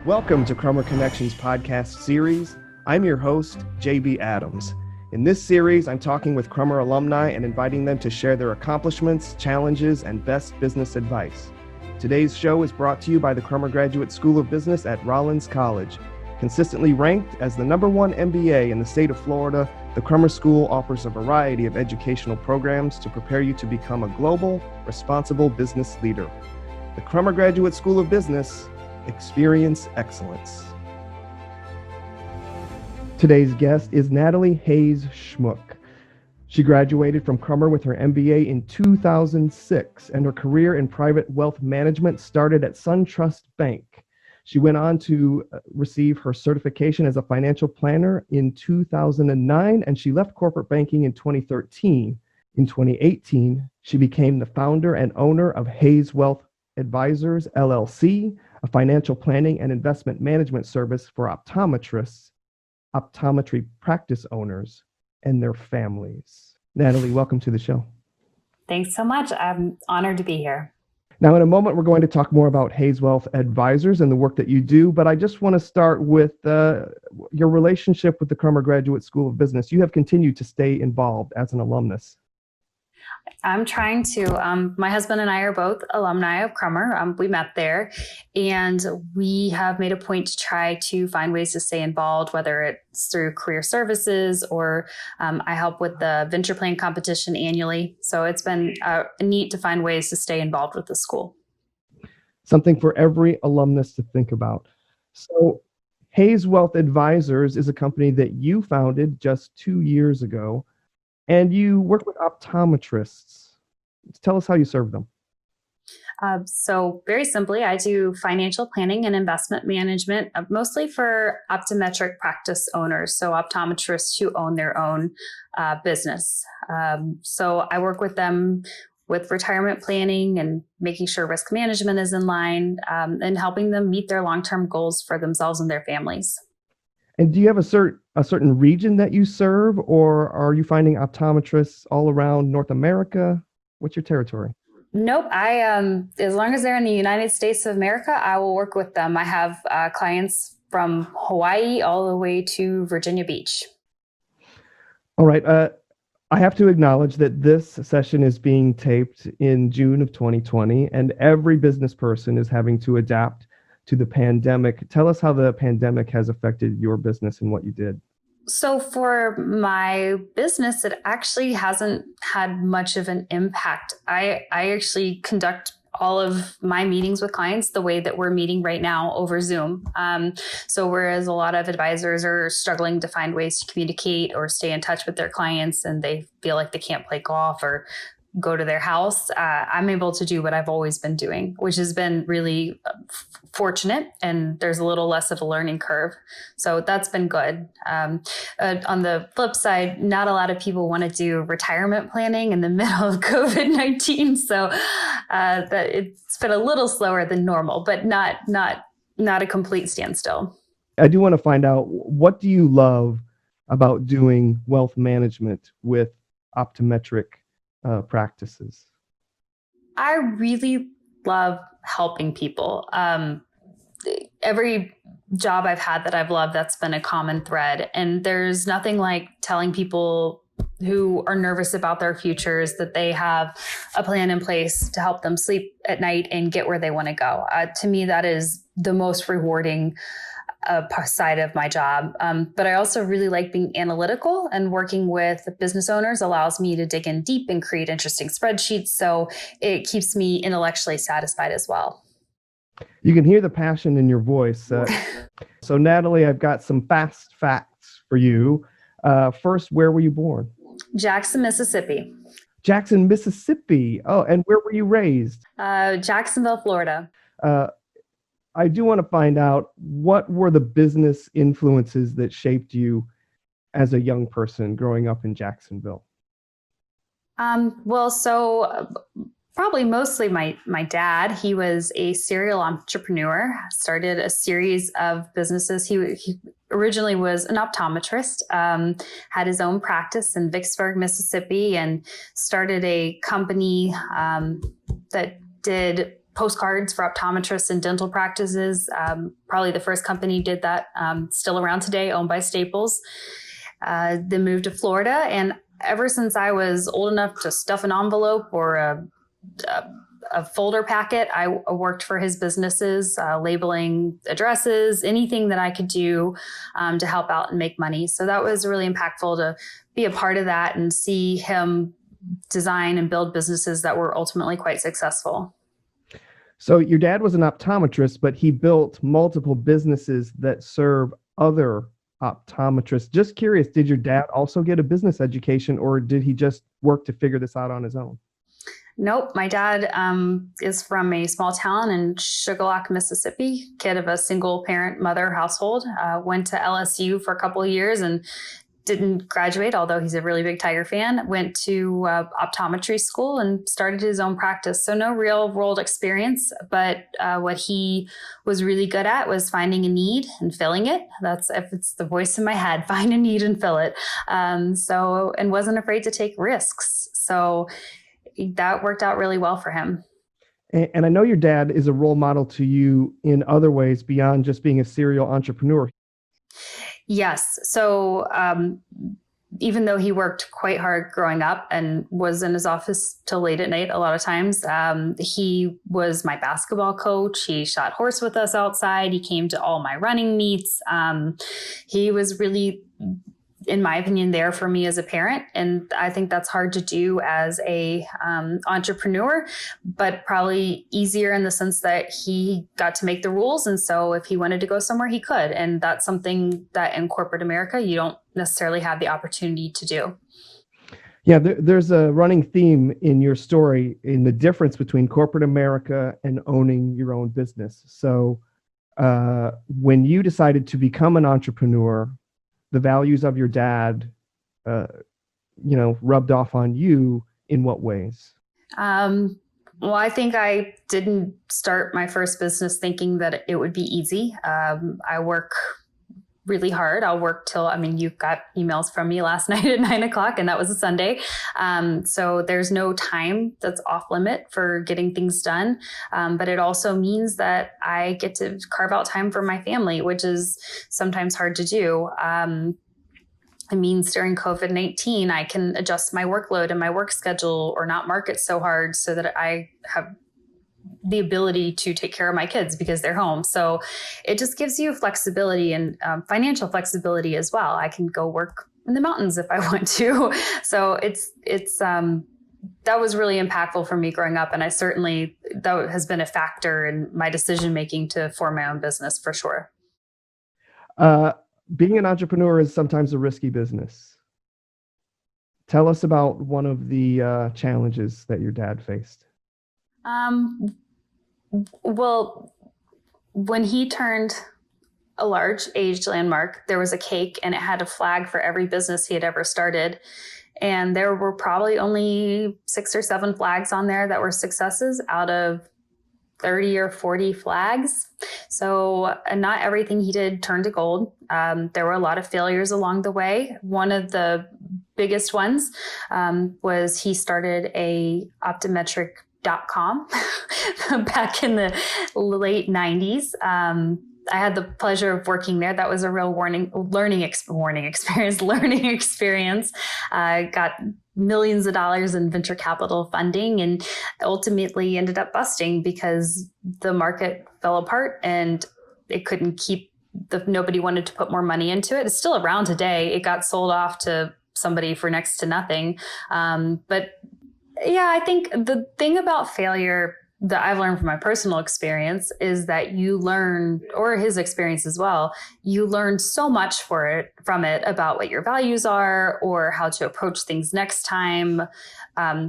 Welcome to Crummer Connections podcast series. I'm your host, JB Adams. In this series, I'm talking with Crummer alumni and inviting them to share their accomplishments, challenges, and best business advice. Today's show is brought to you by the Crummer Graduate School of Business at Rollins College. Consistently ranked as the #1 MBA in the state of Florida, the Crummer School offers a variety of educational programs to prepare you to become a global, responsible business leader. The Crummer Graduate School of Business, experience excellence. Today's guest is Natalie Hayes Schmook. She graduated from Crummer with her MBA in 2006, and her career in private wealth management started at SunTrust Bank. She went on to receive her certification as a financial planner in 2009, and she left corporate banking in 2013. In 2018, she became the founder and owner of Hayes Wealth Advisors LLC, a financial planning and investment management service for optometrists, optometry practice owners, and their families. Natalie, welcome to the show. Thanks so much. I'm honored to be here. Now, in a moment, we're going to talk more about Hayes Wealth Advisors and the work that you do, but I just want to start with your relationship with the Crummer Graduate School of Business. You have continued to stay involved as an alumnus. I'm trying to, my husband and I are both alumni of Crummer. We met there, and we have made a point to try to find ways to stay involved, whether it's through career services or I help with the venture plan competition annually. So it's been neat to find ways to stay involved with the school. Something for every alumnus to think about. So Hayes Wealth Advisors is a company that you founded just 2 years ago. And you work with optometrists. Tell us how you serve them. So very simply, I do financial planning and investment management, mostly for optometric practice owners, so optometrists who own their own business. So I work with them with retirement planning and making sure risk management is in line, and helping them meet their long-term goals for themselves and their families. And do you have a certain region that you serve, or are you finding optometrists all around North America? What's your territory? Nope. As long as they're in the United States of America, I will work with them. I have clients from Hawaii all the way to Virginia Beach. All right. I have to acknowledge that this session is being taped in June of 2020, and every business person is having to adapt to the pandemic. Tell us how the pandemic has affected your business and what you did. So for my business, it actually hasn't had much of an impact. I actually conduct all of my meetings with clients the way that we're meeting right now over Zoom. So whereas a lot of advisors are struggling to find ways to communicate or stay in touch with their clients, and they feel like they can't play golf or go to their house, I'm able to do what I've always been doing, which has been really fortunate, and there's a little less of a learning curve. So that's been good. On the flip side, not a lot of people want to do retirement planning in the middle of COVID-19. So that it's been a little slower than normal, but not a complete standstill. I do want to find out, what do you love about doing wealth management with optometric practices? I really love helping people. Every job I've had that I've loved, that's been a common thread. And there's nothing like telling people who are nervous about their futures that they have a plan in place to help them sleep at night and get where they want to go. To me, that is the most rewarding side of my job. But I also really like being analytical, and working with business owners allows me to dig in deep and create interesting spreadsheets. So it keeps me intellectually satisfied as well. You can hear the passion in your voice. So Natalie, I've got some fast facts for you. First, where were you born? Jackson, Mississippi. Jackson, Mississippi. Oh, and where were you raised? Jacksonville, Florida. I do want to find out, what were the business influences that shaped you as a young person growing up in Jacksonville? Probably mostly my dad. He was a serial entrepreneur, started a series of businesses. He originally was an optometrist, had his own practice in Vicksburg, Mississippi, and started a company that did postcards for optometrists and dental practices. Probably the first company did that, still around today, owned by Staples. Then moved to Florida. And ever since I was old enough to stuff an envelope or a folder packet, I worked for his businesses, labeling addresses, anything that I could do to help out and make money. So that was really impactful to be a part of that and see him design and build businesses that were ultimately quite successful. So your dad was an optometrist, but he built multiple businesses that serve other optometrists. Just curious, did your dad also get a business education, or did he just work to figure this out on his own? Nope. My dad is from a small town in Sugarlock, Mississippi, kid of a single parent mother household, went to LSU for a couple of years and didn't graduate, although he's a really big Tiger fan, went to optometry school and started his own practice. So no real world experience, but what he was really good at was finding a need and filling it. That's, if it's the voice in my head, find a need and fill it. And wasn't afraid to take risks. So that worked out really well for him. And I know your dad is a role model to you in other ways beyond just being a serial entrepreneur. Yes. So even though he worked quite hard growing up and was in his office till late at night a lot of times, he was my basketball coach. He shot horse with us outside. He came to all my running meets. He was really, in my opinion, there for me as a parent. And I think that's hard to do as a entrepreneur, but probably easier in the sense that he got to make the rules. And so if he wanted to go somewhere, he could. And that's something that in corporate America, you don't necessarily have the opportunity to do. Yeah, there's a running theme in your story in the difference between corporate America and owning your own business. So when you decided to become an entrepreneur, the values of your dad, rubbed off on you in what ways? Well, I think I didn't start my first business thinking that it would be easy. I work really hard. I'll work till, you got emails from me last night at 9:00 and that was a Sunday. So there's no time that's off limit for getting things done. But it also means that I get to carve out time for my family, which is sometimes hard to do. It means during COVID-19, I can adjust my workload and my work schedule or not market so hard so that I have the ability to take care of my kids because they're home. So it just gives you flexibility and financial flexibility as well. I can go work in the mountains if I want to. So it's that was really impactful for me growing up. And that has been a factor in my decision-making to form my own business for sure. Being an entrepreneur is sometimes a risky business. Tell us about one of the challenges that your dad faced. Well, when he turned a large aged landmark, there was a cake and it had a flag for every business he had ever started. And there were probably only 6 or 7 flags on there that were successes out of 30 or 40 flags. So not everything he did turned to gold. There were a lot of failures along the way. One of the biggest ones was he started a optometric.com back in the late 90s. I had the pleasure of working there. That was a real learning experience. Got millions of dollars in venture capital funding and ultimately ended up busting because the market fell apart and it couldn't nobody wanted to put more money into it. It's still around today. It got sold off to somebody for next to nothing. But yeah, I think the thing about failure that I've learned from my personal experience is that you learn, or his experience as well, you learn so much from it about what your values are or how to approach things next time,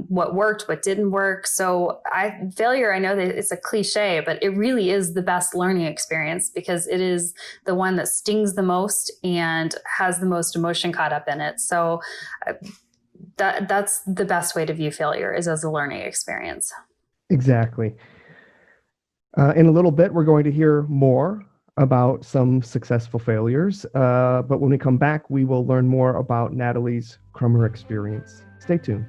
what worked, what didn't work. So failure, I know that it's a cliche, but it really is the best learning experience because it is the one that stings the most and has the most emotion caught up in it. So that's the best way to view failure, is as a learning experience. Exactly. In a little bit, we're going to hear more about some successful failures. But when we come back, we will learn more about Natalie's Crummer experience. Stay tuned.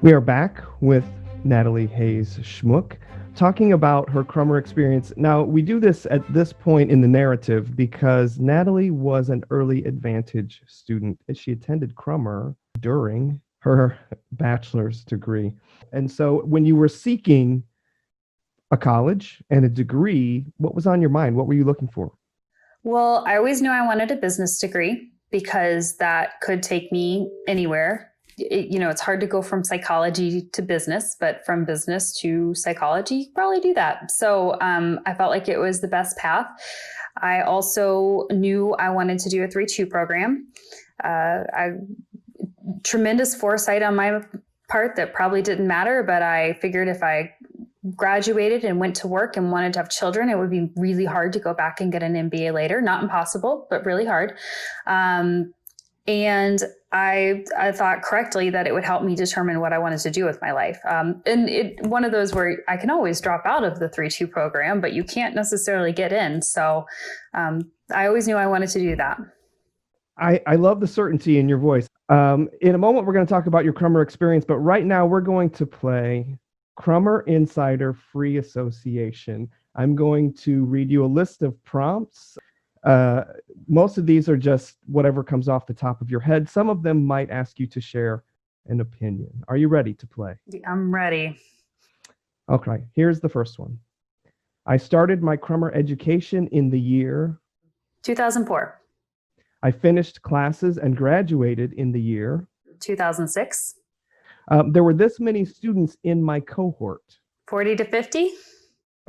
We are back with Natalie Hayes Schmook talking about her Crummer experience. Now, we do this at this point in the narrative because Natalie was an early advantage student. She attended Crummer during her bachelor's degree. And so when you were seeking a college and a degree, what was on your mind? What were you looking for? Well, I always knew I wanted a business degree because that could take me anywhere. It's hard to go from psychology to business, but from business to psychology, you probably do that. So I felt like it was the best path. I also knew I wanted to do a 3-2 program. Tremendous foresight on my part that probably didn't matter, but I figured if I graduated and went to work and wanted to have children, it would be really hard to go back and get an MBA later. Not impossible, but really hard. And I thought correctly that it would help me determine what I wanted to do with my life. One of those where I can always drop out of the 3-2 program, but you can't necessarily get in. So I always knew I wanted to do that. I love the certainty in your voice. In a moment, we're going to talk about your Crummer experience, but right now we're going to play Crummer Insider Free Association. I'm going to read you a list of prompts. Most of these are just whatever comes off the top of your head. Some of them might ask you to share an opinion. Are you ready to play? I'm ready. Okay, here's the first one. I started my Crummer education in the year 2004. I finished classes and graduated in the year 2006. There were this many students in my cohort. 40 to 50.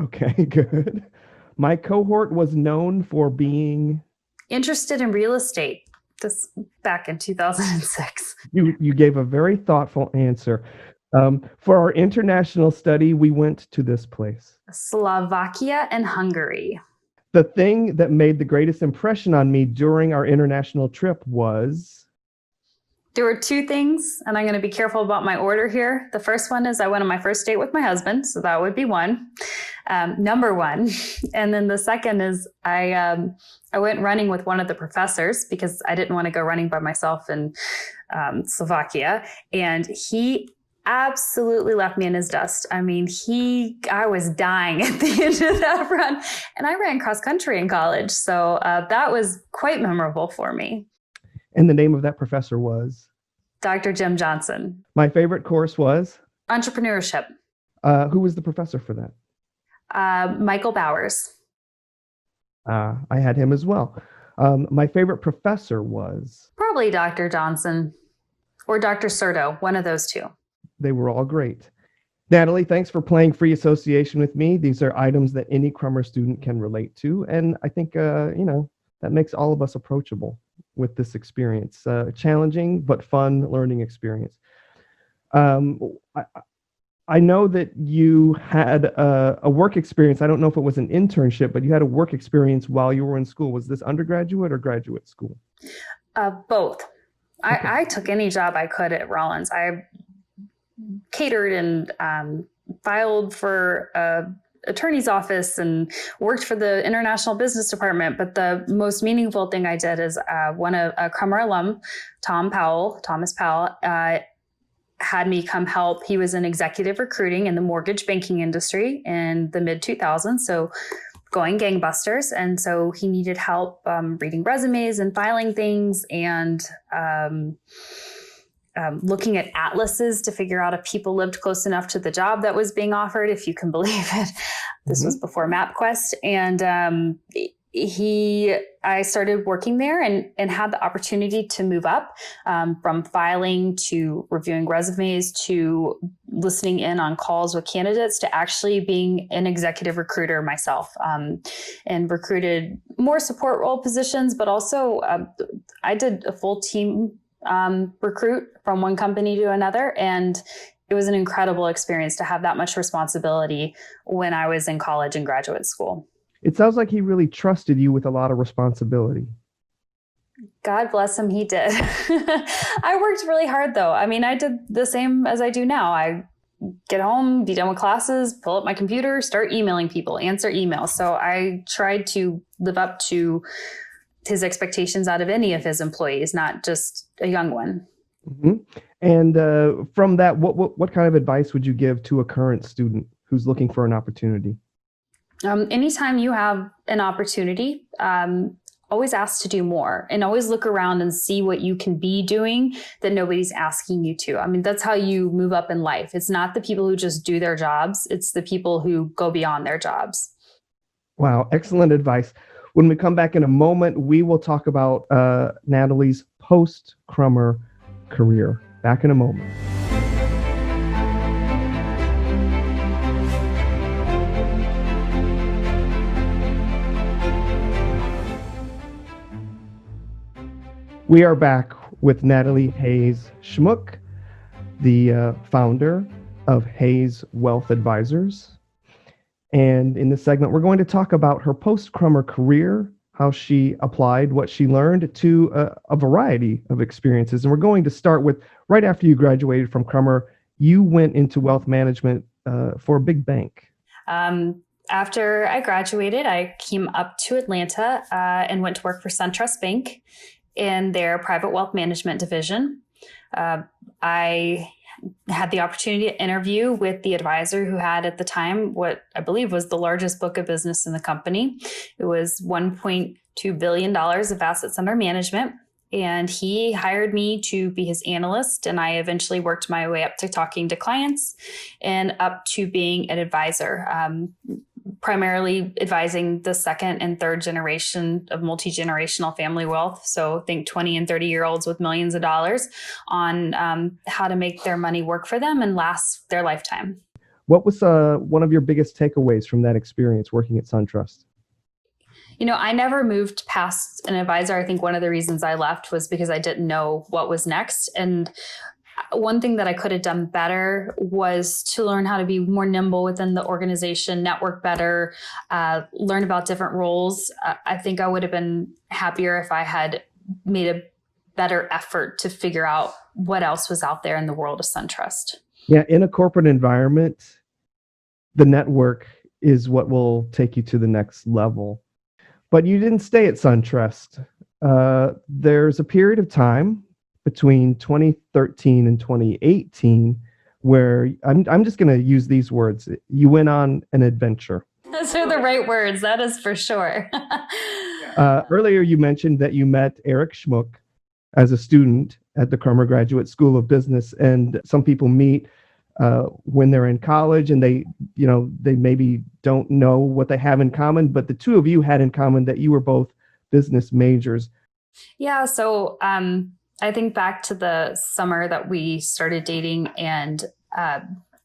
Okay, good. My cohort was known for being interested in real estate. This back in 2006. You gave a very thoughtful answer. For our international study, we went to this place. Slovakia and Hungary. The thing that made the greatest impression on me during our international trip was... There were 2 things, and I'm going to be careful about my order here. The first one is I went on my first date with my husband, so that would be one, number one. And then the second is I went running with one of the professors because I didn't want to go running by myself in Slovakia, and he absolutely left me in his dust. I mean, I was dying at the end of that run, and I ran cross country in college, so that was quite memorable for me. And the name of that professor was? Dr. Jim Johnson. My favorite course was? Entrepreneurship. Who was the professor for that? Michael Bowers. I had him as well. My favorite professor was? Probably Dr. Johnson or Dr. Serto, one of those 2. They were all great. Natalie, thanks for playing free association with me. These are items that any Crummer student can relate to. And I think, that makes all of us approachable with this experience. Challenging, but fun learning experience. I know that you had a work experience. I don't know if it was an internship, but you had a work experience while you were in school. Was this undergraduate or graduate school? Both. Okay. I took any job I could at Rollins. I catered and filed for attorney's office and worked for the international business department. But the most meaningful thing I did is one of a Crummer alum, Thomas Powell, had me come help. He was in executive recruiting in the mortgage banking industry in the mid 2000s. So going gangbusters. And so he needed help reading resumes and filing things and looking at atlases to figure out if people lived close enough to the job that was being offered, if you can believe it. This was before MapQuest. And I started working there and had the opportunity to move up from filing to reviewing resumes to listening in on calls with candidates to actually being an executive recruiter myself, and recruited more support role positions, but also I did a full team recruit from one company to another. And it was an incredible experience to have that much responsibility when I was in college and graduate school. It sounds like he really trusted you with a lot of responsibility. God bless him, he did. I worked really hard though. I mean, I did the same as I do now. I get home, be done with classes, pull up my computer, start emailing people, answer emails. So I tried to live up to his expectations out of any of his employees, not just a young one. Mhm. And from that, what kind of advice would you give to a current student who's looking for an opportunity? Anytime you have an opportunity, always ask to do more and always look around and see what you can be doing that nobody's asking you to. I mean, that's how you move up in life. It's not the people who just do their jobs, it's the people who go beyond their jobs. Wow, excellent advice. When we come back in a moment, we will talk about Natalie's post-Crummer career. Back in a moment. We are back with Natalie Hayes Schmook, the founder of Hayes Wealth Advisors. And in this segment, we're going to talk about her post-Crummer career, how she applied what she learned to a variety of experiences. And we're going to start with right after you graduated from Crummer, you went into wealth management for a big bank. After I graduated, I came up to Atlanta and went to work for SunTrust Bank in their private wealth management division. I had the opportunity to interview with the advisor who had at the time what I believe was the largest book of business in the company. It was $1.2 billion of assets under management. And he hired me to be his analyst. And I eventually worked my way up to talking to clients and up to being an advisor, primarily advising the second and third generation of multi-generational family wealth. So think 20 and 30-year-olds with millions of dollars on how to make their money work for them and last their lifetime. What was one of your biggest takeaways from that experience working at SunTrust? I never moved past an advisor. I think one of the reasons I left was because I didn't know what was next. And one thing that I could have done better was to learn how to be more nimble within the organization, network better, learn about different roles. I think I would have been happier if I had made a better effort to figure out what else was out there in the world of SunTrust. Yeah, in a corporate environment, the network is what will take you to the next level. But you didn't stay at SunTrust. There's a period of time between 2013 and 2018 where I'm just going to use these words. You went on an adventure. Those are the right words. That is for sure. Earlier, you mentioned that you met Eric Schmook as a student at the Crummer Graduate School of Business. And some people meet when they're in college and they maybe don't know what they have in common, but the two of you had in common that you were both business majors. Yeah. So I think back to the summer that we started dating, and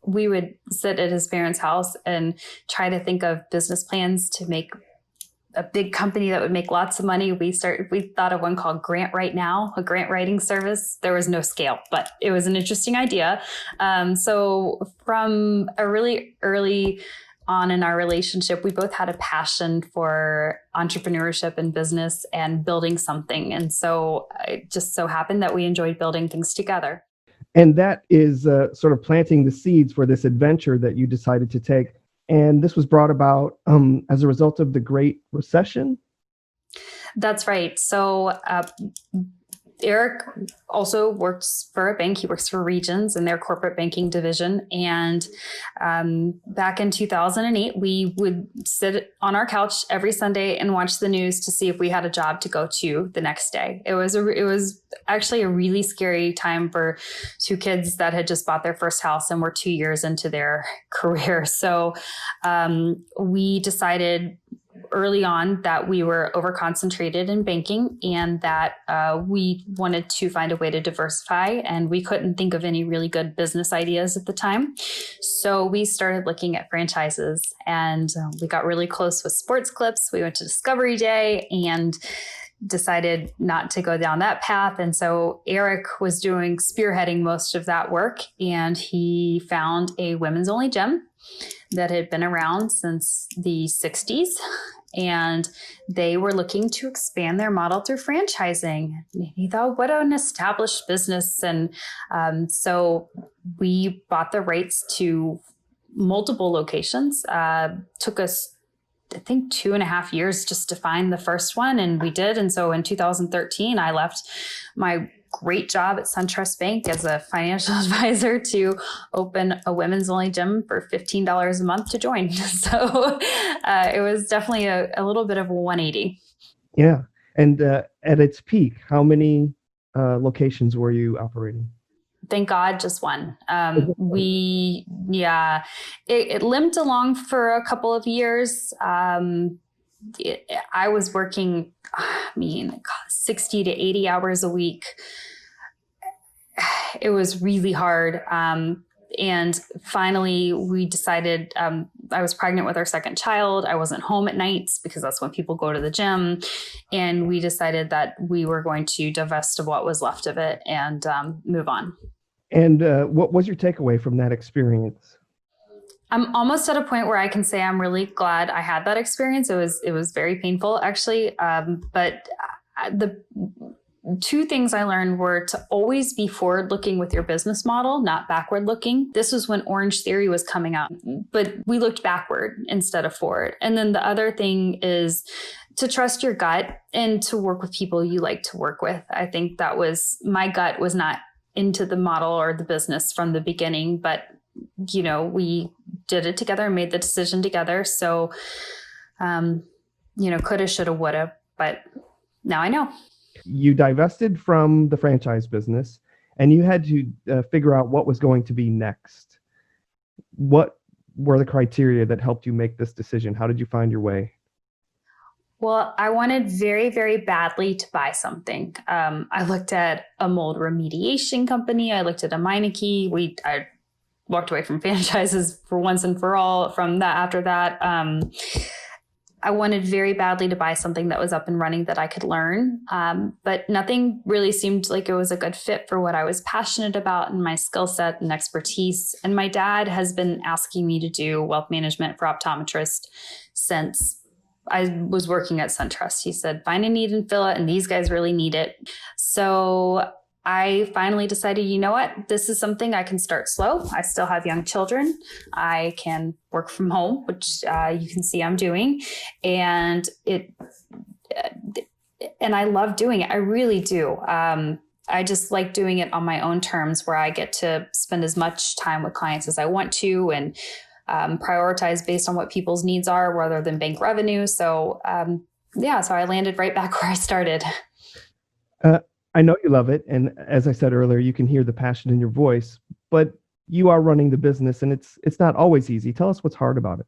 we would sit at his parents' house and try to think of business plans to make a big company that would make lots of money. We thought of one called Grant Right Now, a grant writing service. There was no scale, but it was an interesting idea. So from a really early on in our relationship, we both had a passion for entrepreneurship and business and building something. And so it just so happened that we enjoyed building things together. And that is sort of planting the seeds for this adventure that you decided to take. And this was brought about as a result of the Great Recession? That's right. So Eric also works for a bank. He works for Regions in their corporate banking division. And back in 2008, we would sit on our couch every Sunday and watch the news to see if we had a job to go to the next day. It was actually a really scary time for two kids that had just bought their first house and were 2 years into their career. So we decided early on that we were over-concentrated in banking and that we wanted to find a way to diversify, and we couldn't think of any really good business ideas at the time. So we started looking at franchises, and we got really close with Sports Clips. We went to Discovery Day and decided not to go down that path. And so Eric was spearheading most of that work, and he found a women's only gym that had been around since the 60s. And they were looking to expand their model through franchising. He thought, what an established business. And so we bought the rights to multiple locations. Took us I think 2.5 years just to find the first one. And we did. And so in 2013, I left my great job at SunTrust Bank as a financial advisor to open a women's only gym for $15 a month to join. So it was definitely a little bit of a 180. Yeah. And at its peak, how many locations were you operating? Thank God, just one. It limped along for a couple of years. I was working, 60 to 80 hours a week. It was really hard. And finally, we decided, I was pregnant with our second child. I wasn't home at nights because that's when people go to the gym. And we decided that we were going to divest of what was left of it and move on. And what was your takeaway from that experience? I'm almost at a point where I can say I'm really glad I had that experience. It was very painful, actually. But the two things I learned were to always be forward looking with your business model, not backward looking. This was when Orange Theory was coming out, but we looked backward instead of forward. And then the other thing is to trust your gut and to work with people you like to work with. I think that was, my gut was not into the model or the business from the beginning, but we did it together and made the decision together. So, coulda, shoulda, woulda, but now I know. You divested from the franchise business and you had to figure out what was going to be next. What were the criteria that helped you make this decision? How did you find your way? Well, I wanted very, very badly to buy something. I looked at a mold remediation company. I looked at a Meineke. I walked away from franchises for once and for all from that. After that, I wanted very badly to buy something that was up and running that I could learn. But nothing really seemed like it was a good fit for what I was passionate about and my skill set and expertise. And my dad has been asking me to do wealth management for optometrists since I was working at SunTrust. He said, find a need and fill it. And these guys really need it. So I finally decided, you know what, this is something I can start slow. I still have young children. I can work from home, which you can see I'm doing. And I love doing it. I really do. I just like doing it on my own terms where I get to spend as much time with clients as I want to and prioritize based on what people's needs are rather than bank revenue. So so I landed right back where I started. I know you love it. And as I said earlier, you can hear the passion in your voice, but you are running the business and it's not always easy. Tell us what's hard about it.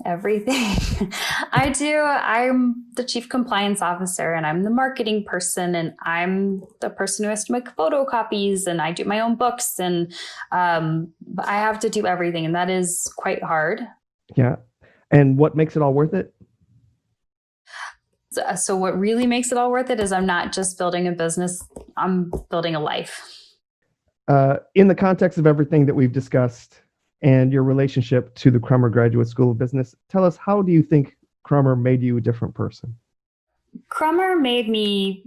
Everything. I do. I'm the chief compliance officer and I'm the marketing person and I'm the person who has to make photocopies and I do my own books and I have to do everything and that is quite hard. Yeah. And what makes it all worth it? So what really makes it all worth it is I'm not just building a business, I'm building a life. In the context of everything that we've discussed and your relationship to the Crummer Graduate School of Business, tell us, how do you think Crummer made you a different person? Crummer made me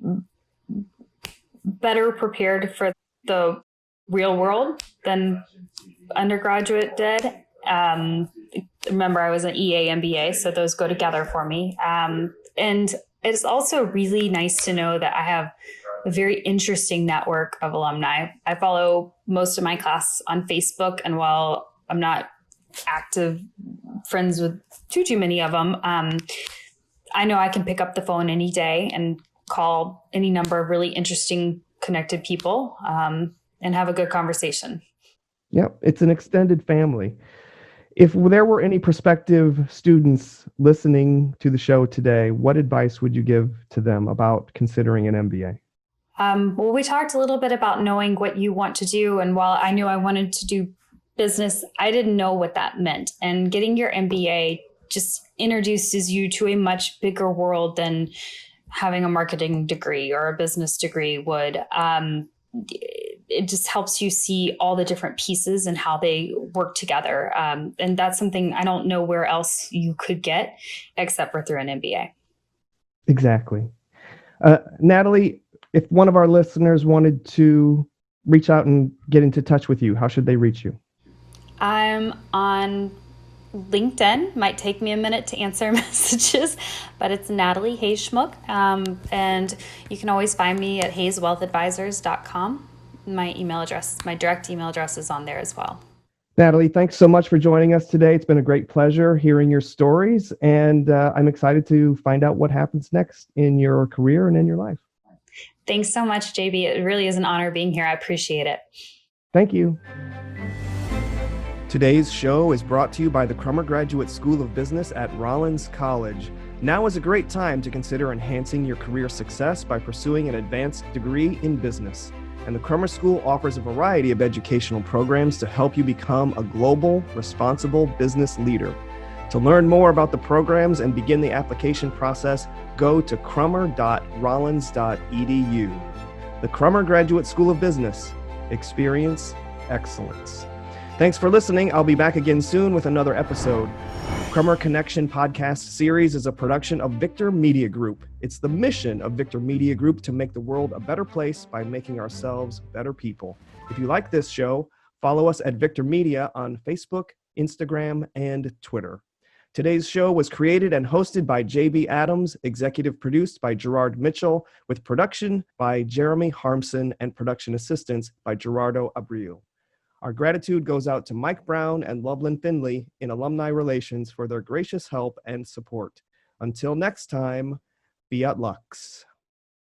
better prepared for the real world than undergraduate did. Remember, I was an EAMBA, so those go together for me. And it's also really nice to know that I have a very interesting network of alumni. I follow most of my class on Facebook, and while I'm not active friends with too many of them, I know I can pick up the phone any day and call any number of really interesting connected people and have a good conversation. Yep, it's an extended family. If there were any prospective students listening to the show today, what advice would you give to them about considering an MBA? Well, we talked a little bit about knowing what you want to do. And while I knew I wanted to do business, I didn't know what that meant. And getting your MBA just introduces you to a much bigger world than having a marketing degree or a business degree would. It just helps you see all the different pieces and how they work together. And that's something I don't know where else you could get except for through an MBA. Exactly. Natalie, if one of our listeners wanted to reach out and get into touch with you, how should they reach you? I'm on LinkedIn. Might take me a minute to answer messages, but it's Natalie Hayes Schmook. And you can always find me at hayeswealthadvisors.com. My direct email address is on there as well. Natalie, thanks so much for joining us today. It's been a great pleasure hearing your stories, and I'm excited to find out what happens next in your career and in your life. Thanks so much, JB. It really is an honor being here. I appreciate it. Thank you. Today's show is brought to you by the Crummer Graduate School of Business at Rollins College. Now is a great time to consider enhancing your career success by pursuing an advanced degree in business. And the Crummer School offers a variety of educational programs to help you become a global, responsible business leader. To learn more about the programs and begin the application process, go to crummer.rollins.edu. The Crummer Graduate School of Business. Experience excellence. Thanks for listening. I'll be back again soon with another episode. Crummer Connection podcast series is a production of Victor Media Group. It's the mission of Victor Media Group to make the world a better place by making ourselves better people. If you like this show, follow us at Victor Media on Facebook, Instagram, and Twitter. Today's show was created and hosted by JB Adams, executive produced by Gerard Mitchell, with production by Jeremy Harmson and production assistance by Gerardo Abreu. Our gratitude goes out to Mike Brown and Loveland Finley in Alumni Relations for their gracious help and support. Until next time, fiat lux.